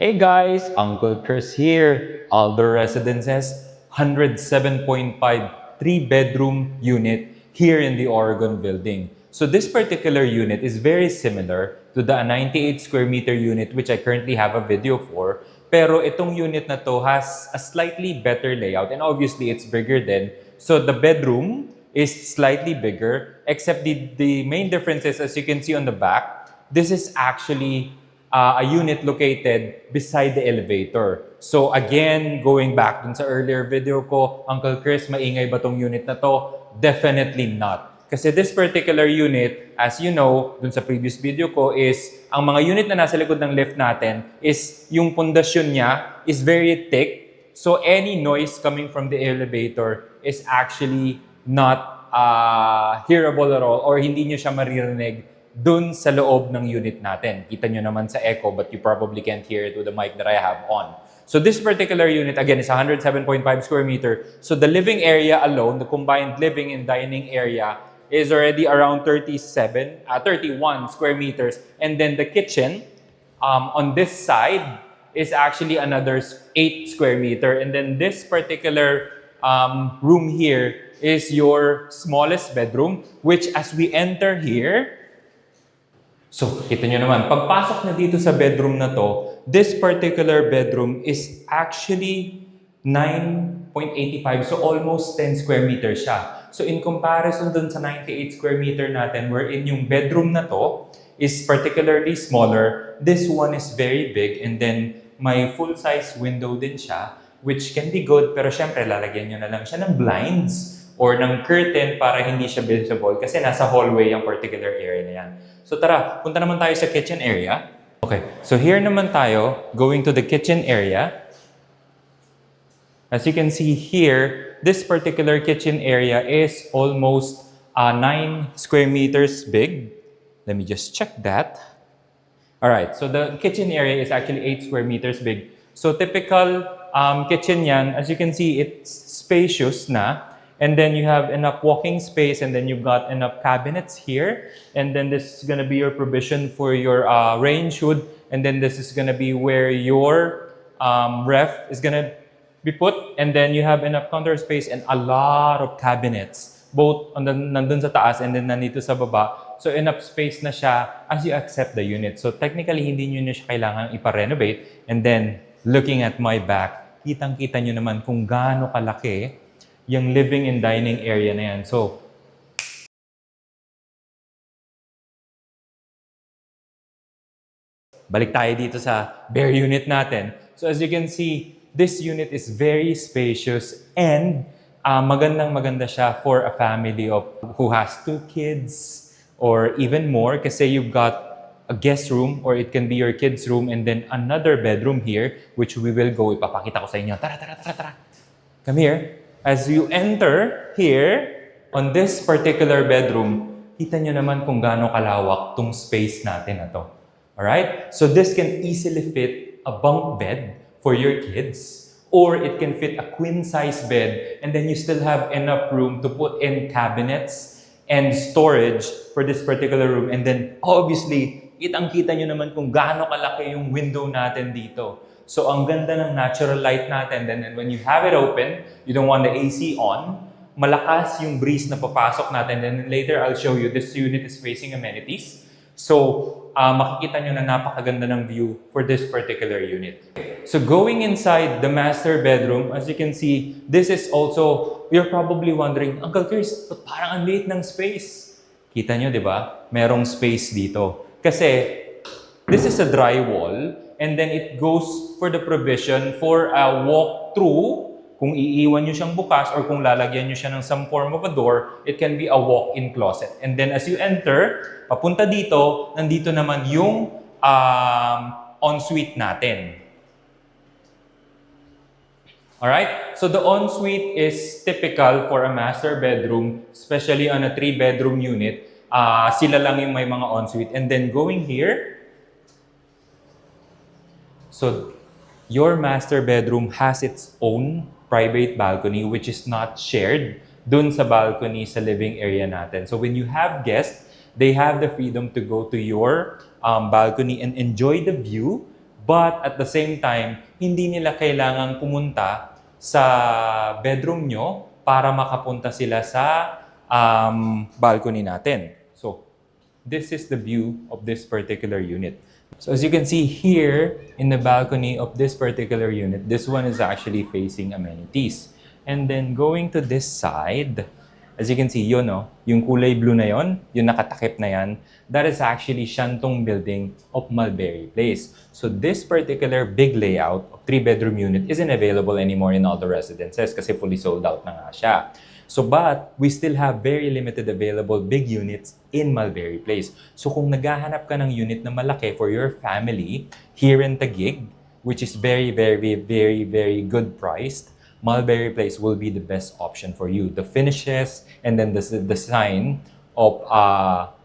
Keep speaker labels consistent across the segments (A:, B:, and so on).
A: Hey guys, Uncle Chris here. Aldo Residences, 107.5 3-bedroom unit here in the Oregon building. So this particular unit is very similar to the 98 square meter unit which I currently have a video for. Pero itong unit na to has a slightly better layout and obviously it's bigger then. So the bedroom is slightly bigger except the main difference is, as you can see on the back, this is actually a unit located beside the elevator. So again, going back dun sa earlier video ko, Uncle Chris, maingay ba tong unit na to? Definitely not. Kasi this particular unit, as you know, dun sa previous video ko, is ang mga unit na nasa likod ng lift natin is yung pundasyon niya is very thick. So any noise coming from the elevator is actually not hearable at all or hindi nyo siya maririnig dun sa loob ng unit natin. Kita nyo naman sa echo but you probably can't hear it with the mic that I have on. So this particular unit, again, is 107.5 square meter. So the living area alone, the combined living and dining area, is already around 31 square meters. And then the kitchen, on this side, is actually another 8 square meter. And then this particular room here is your smallest bedroom, which as we enter here, so, kita nyo naman, pagpasok na dito sa bedroom na to, this particular bedroom is actually 9.85, so almost 10 square meters siya. So, in comparison dun sa 98 square meter natin, wherein yung bedroom na to is particularly smaller, this one is very big and then may full-size window din siya, which can be good, pero syempre, lalagyan nyo na lang siya ng blinds or ng curtain para hindi siya visible kasi nasa hallway yung particular area na yan. So tara, punta naman tayo sa kitchen area. Okay, so here naman tayo, going to the kitchen area. As you can see here, this particular kitchen area is almost 9 square meters big. Let me just check that. Alright, so the kitchen area is actually 8 square meters big. So typical kitchen yan, as you can see, it's spacious na. And then you have enough walking space and then you've got enough cabinets here. And then this is going to be your provision for your range hood. And then this is going to be where your ref is going to be put. And then you have enough counter space and a lot of cabinets. Both on nandun sa taas and then nandito sa baba. So enough space na siya as you accept the unit. So technically, hindi nyo na siya kailangan ipa-renovate. And then, looking at my back, kitang-kita nyo naman kung gaano kalaki yung living and dining area na yan. So, balik tayo dito sa bare unit natin. So, as you can see, this unit is very spacious and magandang-maganda siya for a family of who has 2 kids or even more kasi you've got a guest room or it can be your kids' room and then another bedroom here which we will go. Ipapakita ko sa inyo. Tara, tara, tara, tara. Come here. As you enter here, on this particular bedroom, kita nyo naman kung gaano kalawak tong space natin na to. Alright? So this can easily fit a bunk bed for your kids or it can fit a queen-size bed and then you still have enough room to put in cabinets and storage for this particular room. And then obviously, kitang-kita nyo naman kung gaano kalaki yung window natin dito. So, ang ganda ng natural light natin. Then when you have it open, you don't want the AC on, malakas yung breeze na papasok natin. Then later, I'll show you, this unit is facing amenities. So, makikita nyo na napakaganda ng view for this particular unit. So, going inside the master bedroom, as you can see, this is also, you're probably wondering, Uncle Chris, parang ang liit ng space. Kita nyo, di ba? Merong space dito. Kasi, this is a drywall. And then it goes for the provision for a walk-through. Kung iiwan nyo siyang bukas or kung lalagyan nyo siya ng some form of a door, it can be a walk-in closet. And then as you enter, papunta dito, nandito naman yung ensuite natin. Alright? So the ensuite is typical for a master bedroom, especially on a 3-bedroom unit. Sila lang yung may mga ensuite. And then going here, so, your master bedroom has its own private balcony which is not shared dun sa balcony sa living area natin. So, when you have guests, they have the freedom to go to your balcony and enjoy the view But at the same time, hindi nila kailangang pumunta sa bedroom nyo para makapunta sila sa balcony natin. So, this is the view of this particular unit. So as you can see here in the balcony of this particular unit, this one is actually facing amenities. And then going to this side, as you can see, yun, no? Yung kulay blue na yon, yung nakatakip na yan, that is actually Shantong building of Mulberry Place. So this particular big layout of 3-bedroom unit isn't available anymore in all the residences kasi fully sold out na nga siya. So, but we still have very limited available big units in Mulberry Place. So, kung naghahanap ka ng unit na malaki for your family here in Taguig, which is very, very, very, very good priced, Mulberry Place will be the best option for you. The finishes and then the design of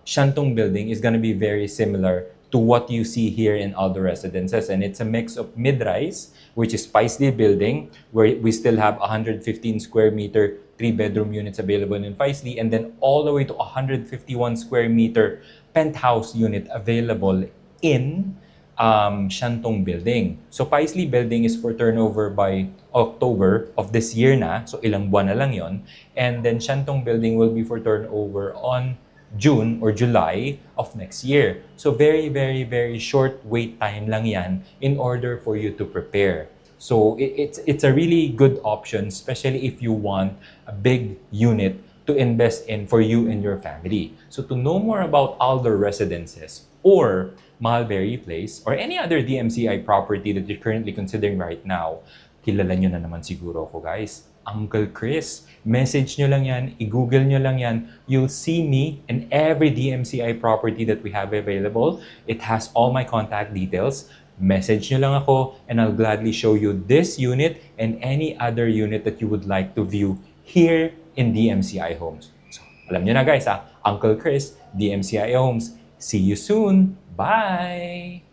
A: Shantong building is going to be very similar to what you see here in all the residences. And it's a mix of mid-rise, which is Paisley building, where we still have 115 square meter 3-bedroom units available in Paisley, and then all the way to 151 square meter penthouse unit available in Shantong building. So Paisley building is for turnover by October of this year na, so ilang buwan na lang yon. And then Shantong building will be for turnover on June or July of next year. So very, very, very short wait time lang yan in order for you to prepare. So it's a really good option, especially if you want a big unit to invest in for you and your family. So to know more about Alder Residences or Mulberry Place or any other DMCI property that you're currently considering right now, kilala nyo na naman siguro ako, guys. Uncle Chris. Message nyo lang yan, i-google nyo lang yan. You'll see me in every DMCI property that we have available. It has all my contact details. Message nyo lang ako and I'll gladly show you this unit and any other unit that you would like to view here in DMCI Homes. So, alam nyo na guys, Uncle Chris, DMCI Homes. See you soon. Bye!